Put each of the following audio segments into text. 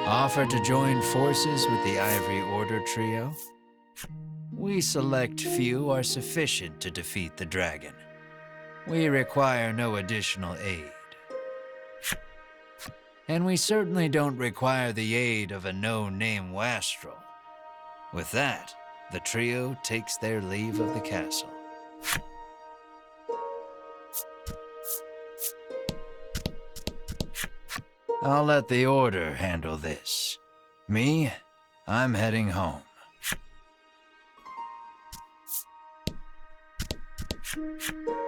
Offer to join forces with the Ivory Order trio? We select few are sufficient to defeat the dragon. We require no additional aid. And we certainly don't require the aid of a no-name wastrel. With that, the trio takes their leave of the castle. I'll let the Order handle this. Me, I'm heading home.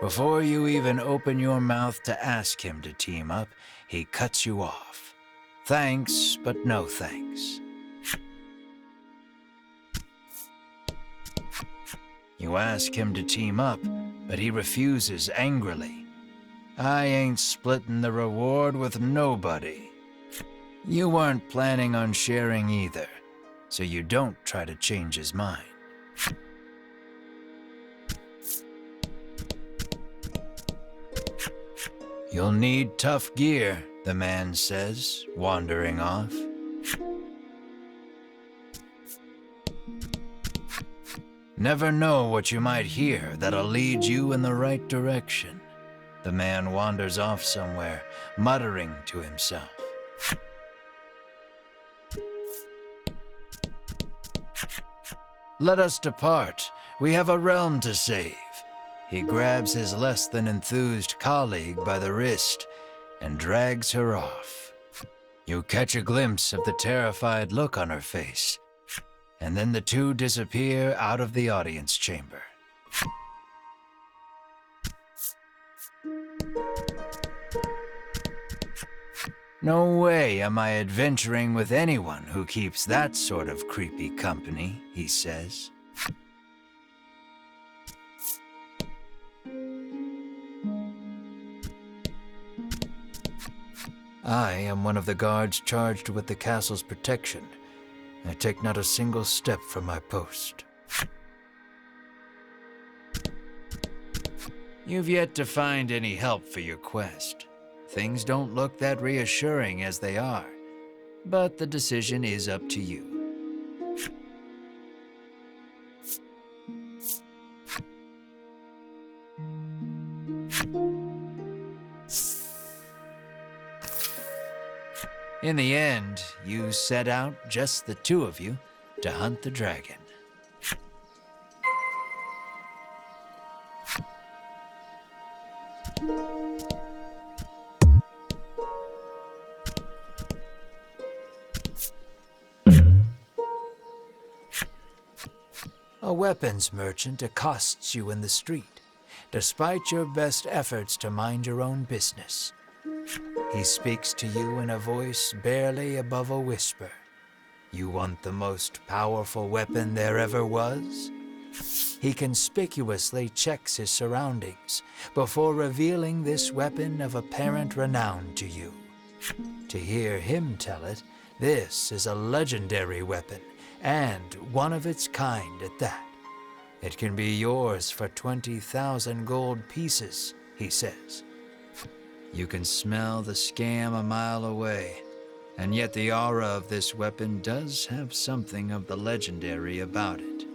Before you even open your mouth to ask him to team up, he cuts you off. Thanks, but no thanks. You ask him to team up, but he refuses angrily. I ain't splitting the reward with nobody. You weren't planning on sharing either, so you don't try to change his mind. You'll need tough gear, the man says, wandering off. Never know what you might hear that'll lead you in the right direction. The man wanders off somewhere, muttering to himself. Let us depart. We have a realm to save. He grabs his less than enthused colleague by the wrist and drags her off. You catch a glimpse of the terrified look on her face, and then the two disappear out of the audience chamber. No way am I adventuring with anyone who keeps that sort of creepy company, he says. I am one of the guards charged with the castle's protection. I take not a single step from my post. You've yet to find any help for your quest. Things don't look that reassuring as they are, but the decision is up to you. In the end, you set out, just the two of you, to hunt the dragon. A weapons merchant accosts you in the street, despite your best efforts to mind your own business. He speaks to you in a voice barely above a whisper. You want the most powerful weapon there ever was? He conspicuously checks his surroundings before revealing this weapon of apparent renown to you. To hear him tell it, this is a legendary weapon, and one of its kind at that. It can be yours for 20,000 gold pieces, he says. You can smell the scam a mile away, and yet the aura of this weapon does have something of the legendary about it.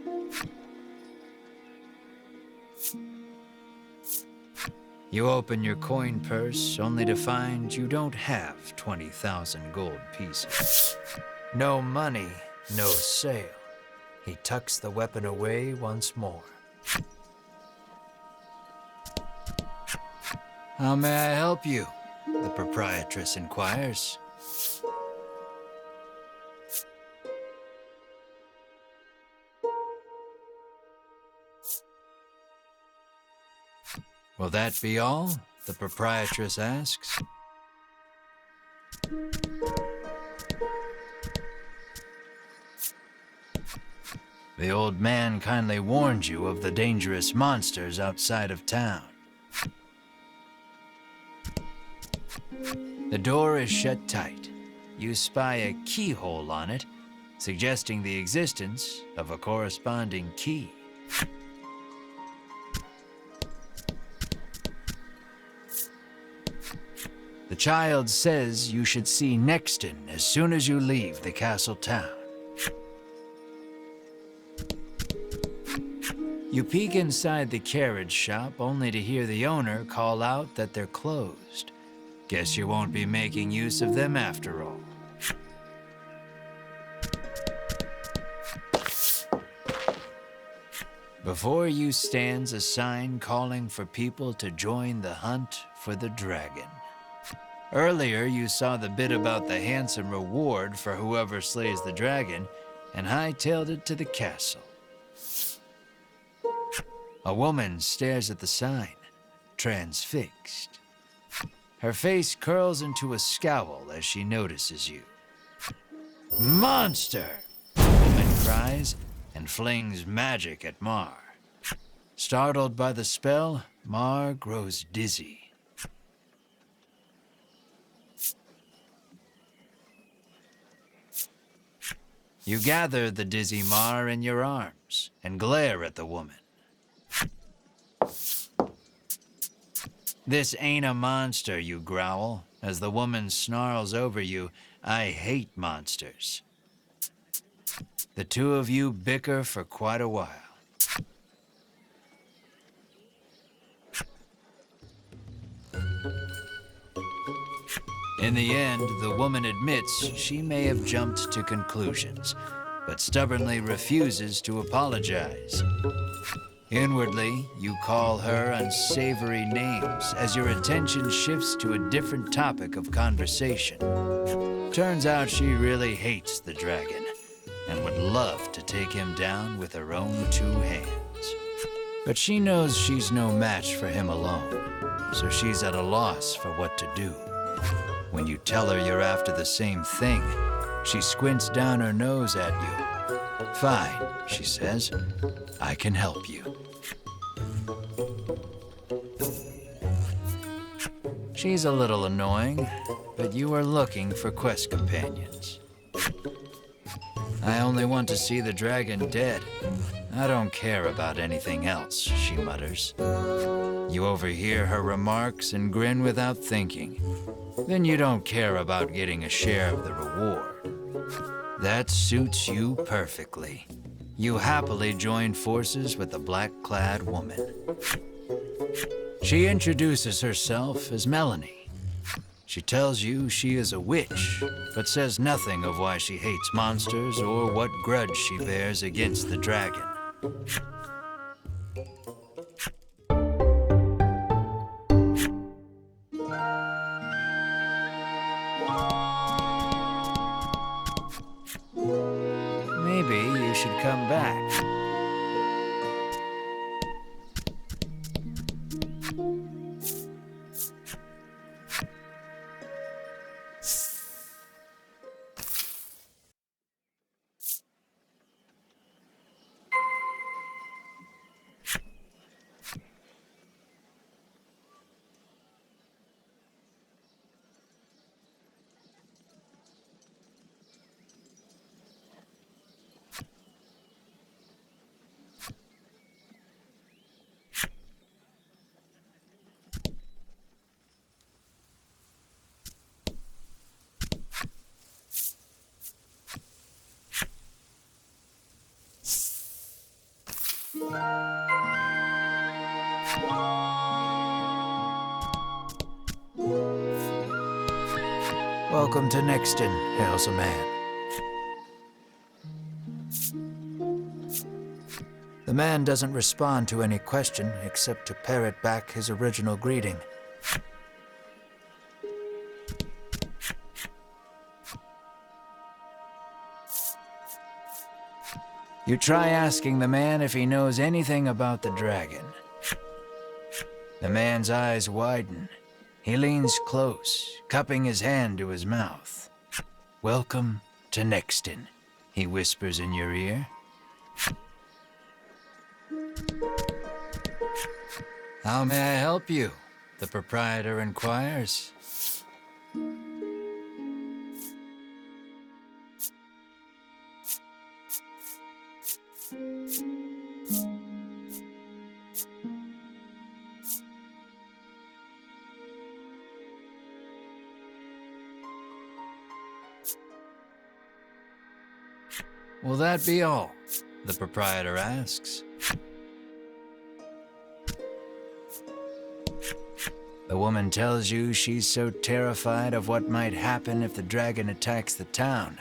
You open your coin purse only to find you don't have 20,000 gold pieces. No money, no sale. He tucks the weapon away once more. How may I help you? The proprietress inquires. Will that be all? The proprietress asks. The old man kindly warned you of the dangerous monsters outside of town. The door is shut tight. You spy a keyhole on it, suggesting the existence of a corresponding key. The child says you should see Nexton as soon as you leave the castle town. You peek inside the carriage shop only to hear the owner call out that they're closed. Guess you won't be making use of them after all. Before you stands a sign calling for people to join the hunt for the dragon. Earlier, you saw the bit about the handsome reward for whoever slays the dragon and hightailed it to the castle. A woman stares at the sign, transfixed. Her face curls into a scowl as she notices you. "Monster!" the woman cries and flings magic at Mar. Startled by the spell, Mar grows dizzy. You gather the dizzy Mar in your arms and glare at the woman. "This ain't a monster," you growl, as the woman snarls over you, "I hate monsters." The two of you bicker for quite a while. In the end, the woman admits she may have jumped to conclusions, but stubbornly refuses to apologize. Inwardly, you call her unsavory names as your attention shifts to a different topic of conversation. Turns out she really hates the dragon and would love to take him down with her own two hands. But she knows she's no match for him alone, so she's at a loss for what to do. When you tell her you're after the same thing, she squints down her nose at you. "Fine," she says, "I can help you." She's a little annoying, but you are looking for quest companions. "I only want to see the dragon dead. I don't care about anything else," she mutters. You overhear her remarks and grin without thinking. Then you don't care about getting a share of the reward. That suits you perfectly. You happily join forces with the black-clad woman. She introduces herself as Melanie. She tells you she is a witch, but says nothing of why she hates monsters or what grudge she bears against the dragon. Maybe you should come back. "Welcome to Nexton," hails a man. The man doesn't respond to any question except to parrot back his original greeting. You try asking the man if he knows anything about the dragon. The man's eyes widen. He leans close, cupping his hand to his mouth. "Welcome to Nexton," he whispers in your ear. "How may I help you?" the proprietor inquires. Will that be all? The proprietor asks. The woman tells you she's so terrified of what might happen if the dragon attacks the town,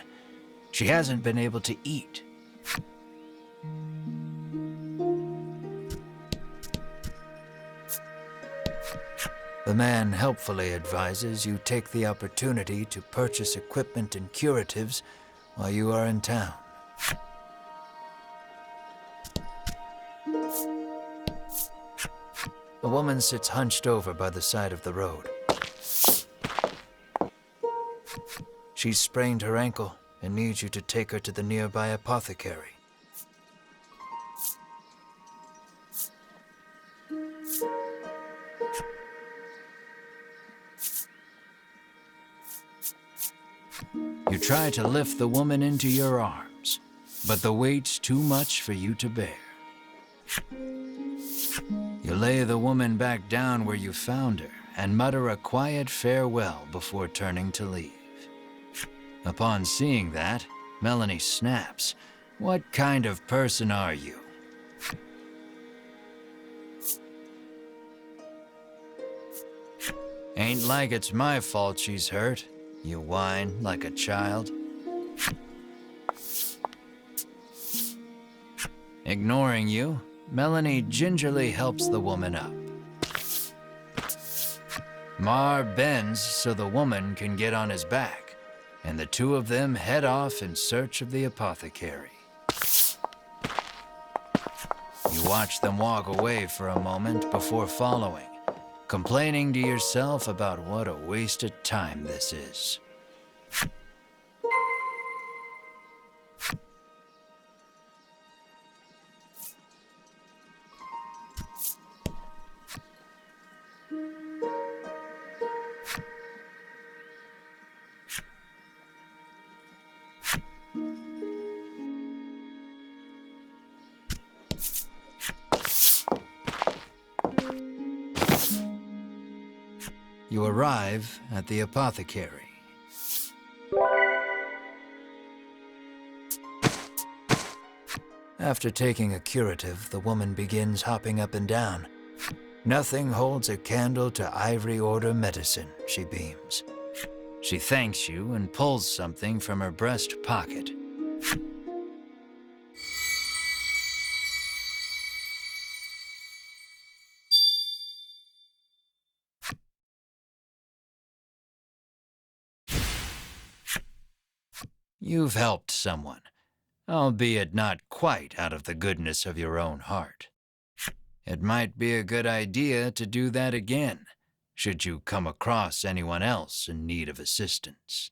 she hasn't been able to eat. The man helpfully advises you take the opportunity to purchase equipment and curatives while you are in town. A woman sits hunched over by the side of the road. She's sprained her ankle and needs you to take her to the nearby apothecary. You try to lift the woman into your arms, but the weight's too much for you to bear. You lay the woman back down where you found her and mutter a quiet farewell before turning to leave. Upon seeing that, Melanie snaps. What kind of person are you? Ain't like it's my fault she's hurt, you whine like a child. Ignoring you, Melanie gingerly helps the woman up. Mar bends so the woman can get on his back, and the two of them head off in search of the apothecary. You watch them walk away for a moment before following, complaining to yourself about what a waste of time this is. You arrive at the apothecary. After taking a curative, the woman begins hopping up and down. Nothing holds a candle to Ivory Order medicine, she beams. She thanks you and pulls something from her breast pocket. You've helped someone, albeit not quite out of the goodness of your own heart. It might be a good idea to do that again, should you come across anyone else in need of assistance.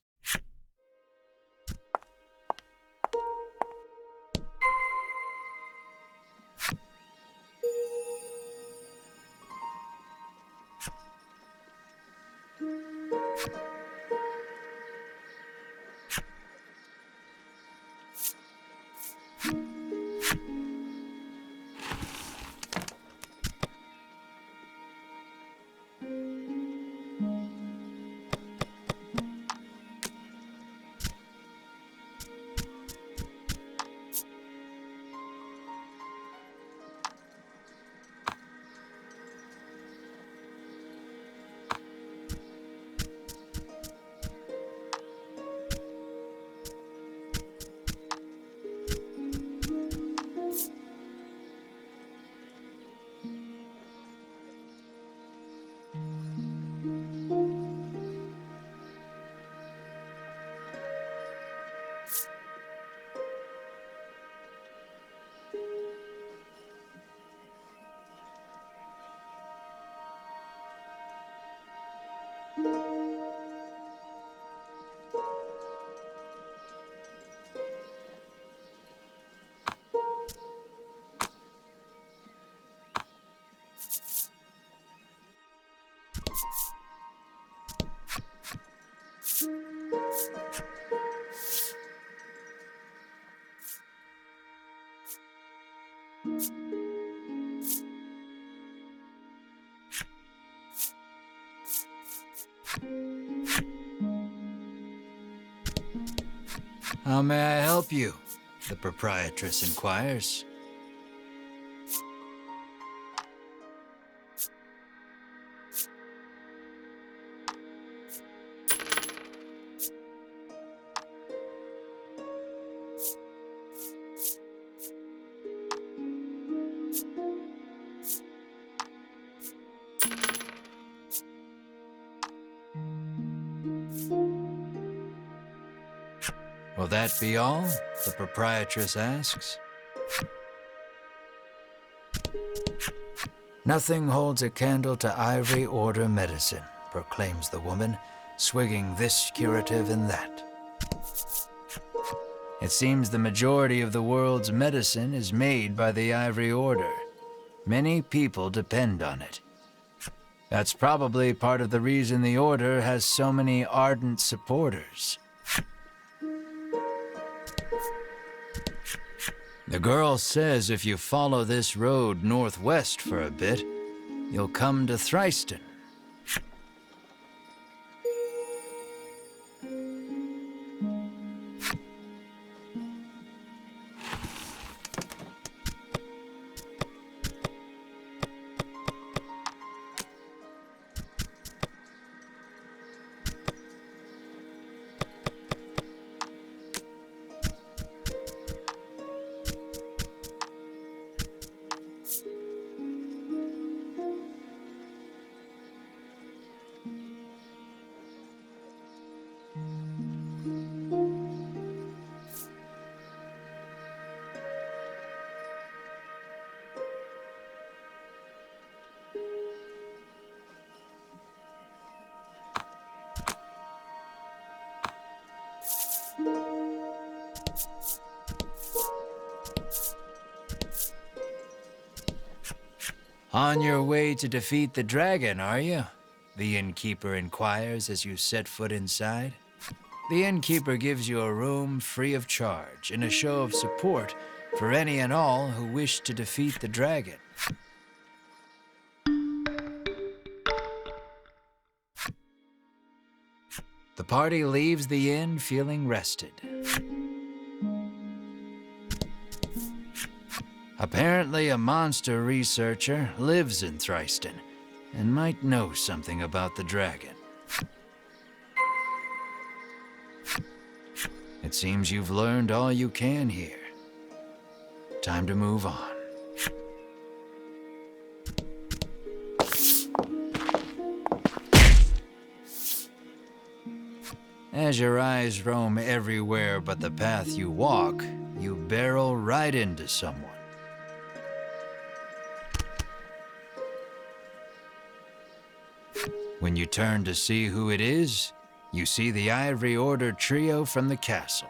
How may I help you? the proprietress inquires. Will that be all? The proprietress asks. Nothing holds a candle to Ivory Order medicine, proclaims the woman, swigging this curative and that. It seems the majority of the world's medicine is made by the Ivory Order. Many people depend on it. That's probably part of the reason the Order has so many ardent supporters. The girl says if you follow this road northwest for a bit, you'll come to Thriston. On your way to defeat the dragon, are you? The innkeeper inquires as you set foot inside. The innkeeper gives you a room free of charge in a show of support for any and all who wish to defeat the dragon. The party leaves the inn feeling rested. Apparently, a monster researcher lives in Thriston and might know something about the dragon. It seems you've learned all you can here. Time to move on. As your eyes roam everywhere but the path you walk, you barrel right into someone. When you turn to see who it is, you see the Ivory Order trio from the castle.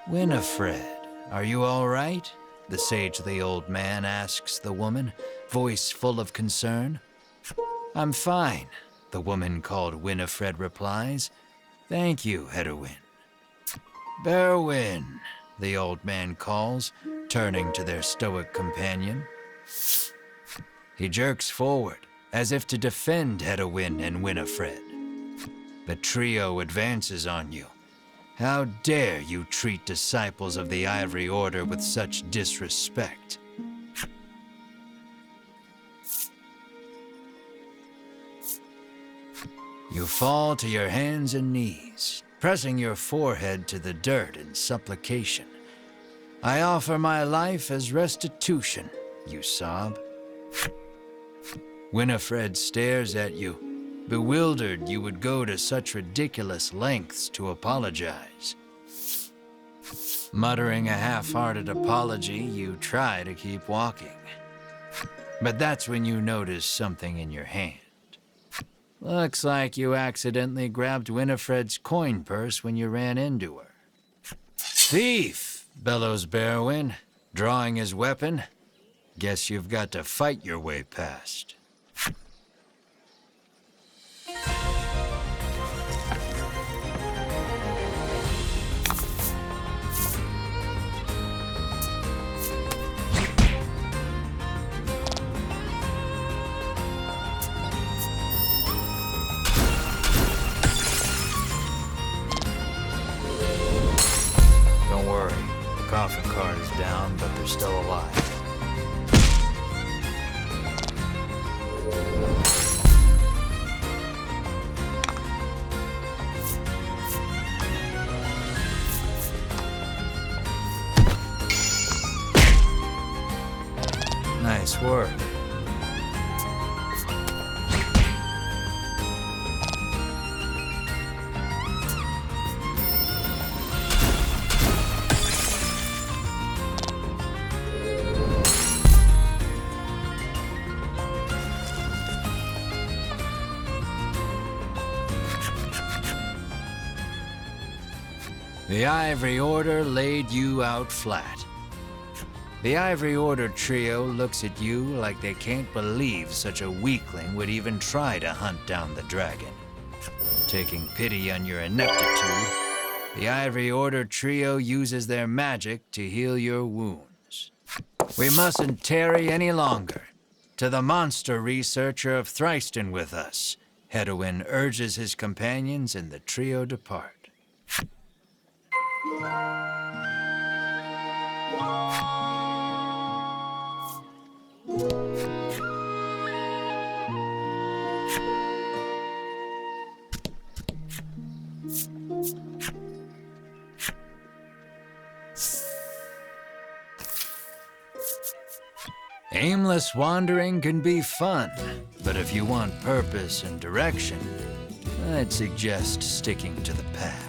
Winifred, are you all right? The sagely old man asks the woman, voice full of concern. I'm fine, the woman called Winifred replies. Thank you, Hedwyn. Berwin, the old man calls, turning to their stoic companion. He jerks forward, as if to defend Hedwyn and Winifred. The trio advances on you. How dare you treat disciples of the Ivory Order with such disrespect? You fall to your hands and knees, pressing your forehead to the dirt in supplication. I offer my life as restitution, you sob. Winifred stares at you, bewildered you would go to such ridiculous lengths to apologize. Muttering a half-hearted apology, you try to keep walking. But that's when you notice something in your hand. Looks like you accidentally grabbed Winifred's coin purse when you ran into her. Thief, bellows Berwin, drawing his weapon. Guess you've got to fight your way past. Don't worry, coffin car is down, but they're still alive. Nice work. The Ivory Order laid you out flat. The Ivory Order trio looks at you like they can't believe such a weakling would even try to hunt down the dragon. Taking pity on your ineptitude, the Ivory Order trio uses their magic to heal your wounds. We mustn't tarry any longer. To the monster researcher of Thriston with us, Hedwyn urges his companions and the trio depart. Aimless wandering can be fun, but if you want purpose and direction, I'd suggest sticking to the path.